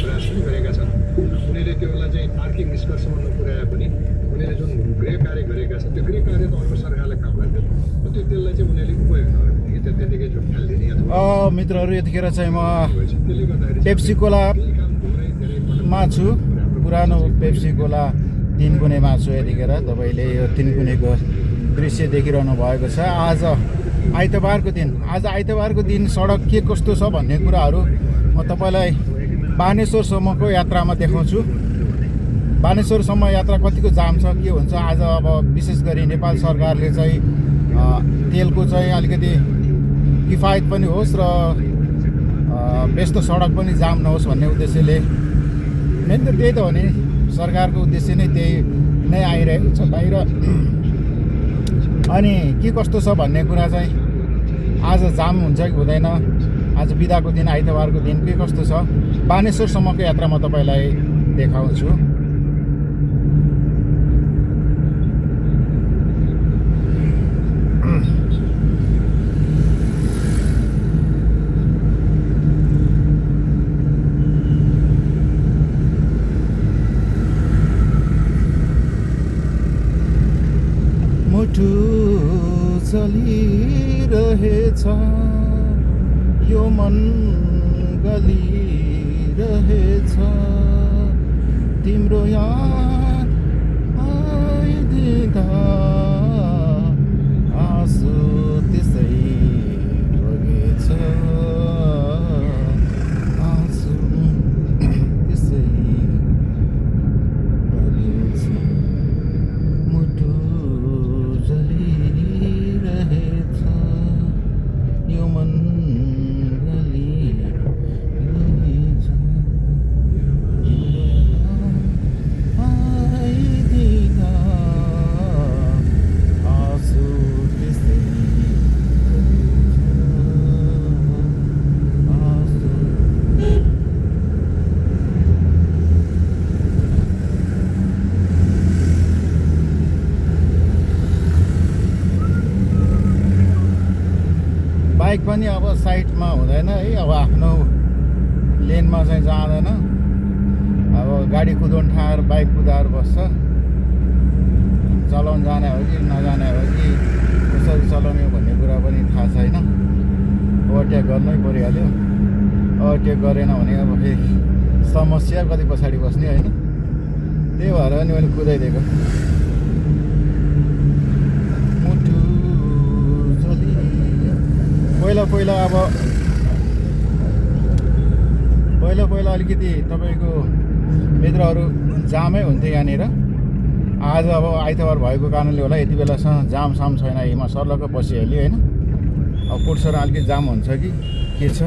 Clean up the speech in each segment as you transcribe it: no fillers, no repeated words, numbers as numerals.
प्रयास पनि गरेका छन्। उनीहरूले त्यो बेला चाहिँ तार्किक निष्कर्षमा नपुर्याए पनि उनीहरूले जुन गृह कार्य गरेका छन् त्यो गृह कार्य त अर्को सरकारलाई काम लाग्थ्यो, त्यसलाई चाहिँ उनीहरूले उपयोग नगरेदेखि त्यतिकै झुक्यालिदिने अथवा मित्रहरू यतिखेर चाहिँ म त्यसले गर्दाखेरि पेप्सी कोलामा छु। पुरानो पेप्सी कोला तिनकुनेमा छु यतिखेर। तपाईँले यो तिनकुनेको दृश्य देखिरहनु भएको छ। आज आइतबारको दिन सडक के कस्तो छ भन्ने कुराहरू म तपाईँलाई बानेश्वरसम्मको यात्रामा देखाउँछु। बानेश्वरसम्म यात्रा कतिको जाम छ, के हुन्छ। आज अब विशेष गरी नेपाल सरकारले चाहिँ तेलको चाहिँ अलिकति किफायत पनि होस् र व्यस्त सडक पनि जाम नहोस् भन्ने उद्देश्यले, मेन त त्यही त हो नि, सरकारको उद्देश्य नै त्यही नै आइरहेको छ बाहिर। अनि के कस्तो छ भन्ने कुरा चाहिँ आज जाम हुन्छ कि हुँदैन, आज बिदाको दिन आइतबारको दिन के कस्तो छ, बानेश्वरसम्मको यात्रा म तपाईँलाई देखाउँछु। मुटु चलिरहेछ, यो मन गलिरहेछ, तिम्रो याद आइदिँदा आँसु त्यसै बगेछ, आँसु त्यसै बगेछ। मुटु जलिरहेछ, यो मन गलिरहेछ, आइदिँदा आँसु त्यसै आँसु। बाइक पनि अब साइडमा हुँदैन है, अब आफ्नो लेनमा चाहिँ जाँदैन। अब गाडी कुदाउन ठाएर बाइक कुदाएर बस्छ। चलाउन जाने हो कि नजाने हो कि कसरी चलाउने हो भन्ने कुरा पनि थाहा छैन। ओभरटेक गर्नै परिहाल्यो, ओभरटेक गरेन भने अब फेरि समस्या, कति पछाडि बस्ने होइन। त्यही भएर नि मैले कुदाइदिएको। पहिला अलिकति तपाईँको मित्रहरू जामै हुन्थ्यो यहाँनिर। आज अब आइतबार भएको कारणले होला यति बेलासम्म जामसाम छैन, हिमा सर्लक्क बसिहाल्यो होइन। अब पुट्सरमा अलिकति जाम हुन्छ कि के छ।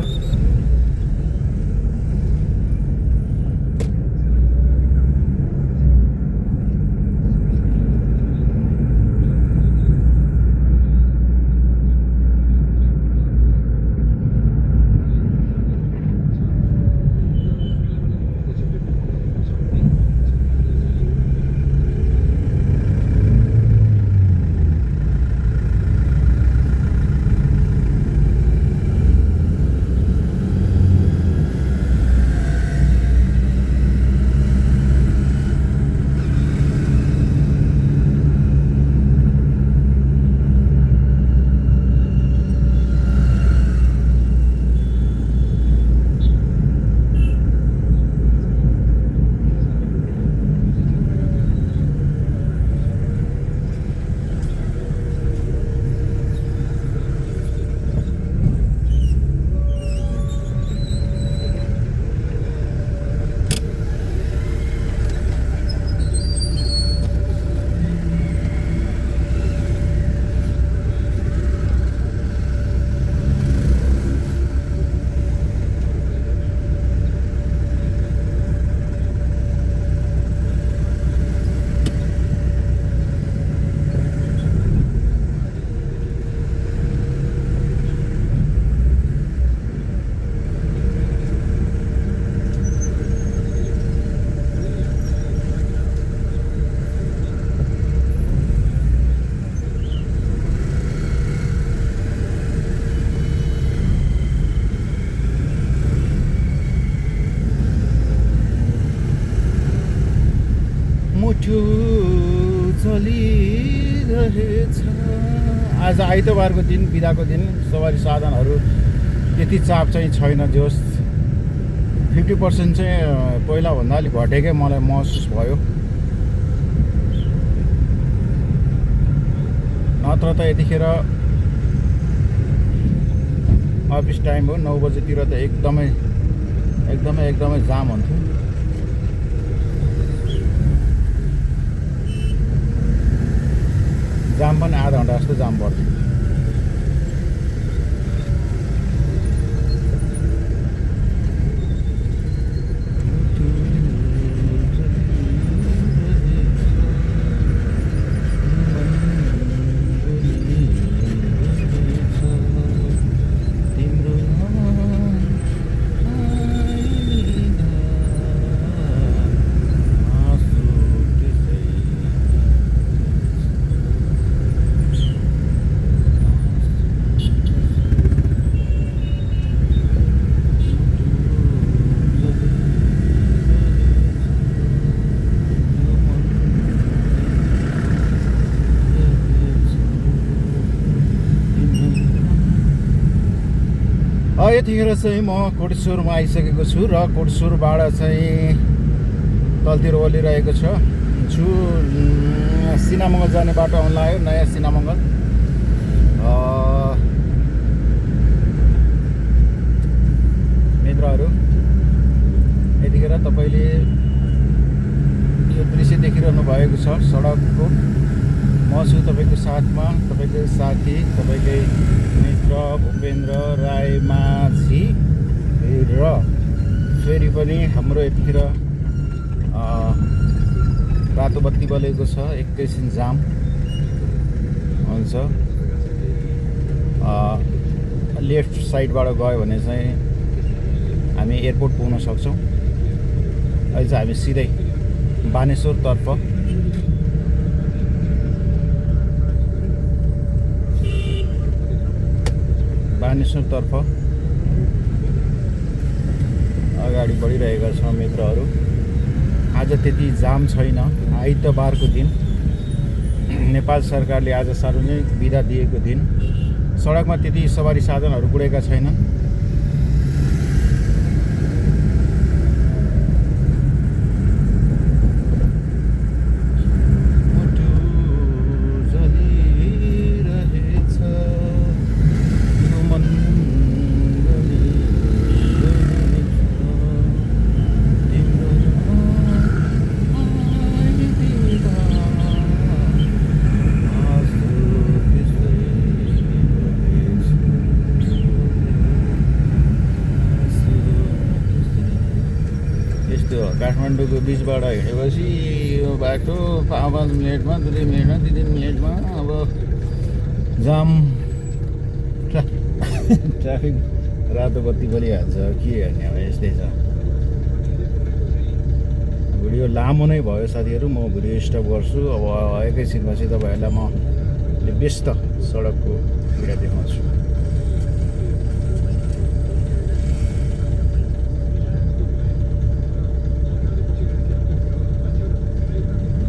मुटु चलिरहेछ। आज आइतबारको दिन, बिदाको दिन, सवारी साधनहरू त्यति चाप चाहिँ छैन। जोस् 50% चाहिँ पहिलाभन्दा अलिक घटेकै मलाई महसुस भयो। नत्र त यतिखेर अफिस टाइम हो, 9 बजेतिर त एकदमै जाम हुन्थ्यो। जाम पनि आधा घन्टा जस्तो जाम पर्थ्यो। यतिखेर चाहिँ म कोटेश्वरमा आइसकेको छु र कोटेश्वरबाट चाहिँ तलतिर ओर्लिरहेको छु। सिनामङ्गल जाने बाटो आउन लाग्यो, नयाँ सिनामङ्गल। मित्रहरू, यतिखेर तपाईँले यो दृश्य देखिरहनु भएको छ सडकको। म छु तपाईँको साथमा, तपाईँकै साथी, तपाईँकै मित्र भूपेन्द्र राई माझी। र फेरि पनि हाम्रो यतिखेर रातो बत्ती बलेको छ, एकैछिन जाम हुन्छ। लेफ्ट साइडबाट गयो भने चाहिँ हामी एयरपोर्ट पुग्न सक्छौँ। अहिले चाहिँ हामी सिधै बानेश्वरतर्फ अगाडि बढिरहेका छौँ मित्रहरू। आज त्यति जाम छैन। आइतबारको दिन, नेपाल सरकारले आज सार्वजनिक बिदा दिएको दिन, सडकमा त्यति सवारी साधनहरू गुडेका छैनन्। काठमाडौँको बिचबाट हिँडेपछि यो बाटो 5 मिनटमा, 2 मिनटमा, 3 मिनटमा अब जाम ट्राफिक रातो बत्ती बलिहाल्छ। के हेर्ने अब यस्तै छ। भिडियो लामो नै भयो साथीहरू, म भिडियो स्टप गर्छु। अब एकैछिनपछि तपाईँहरूलाई म व्यस्त सडकको भिडियो देखाउँछु।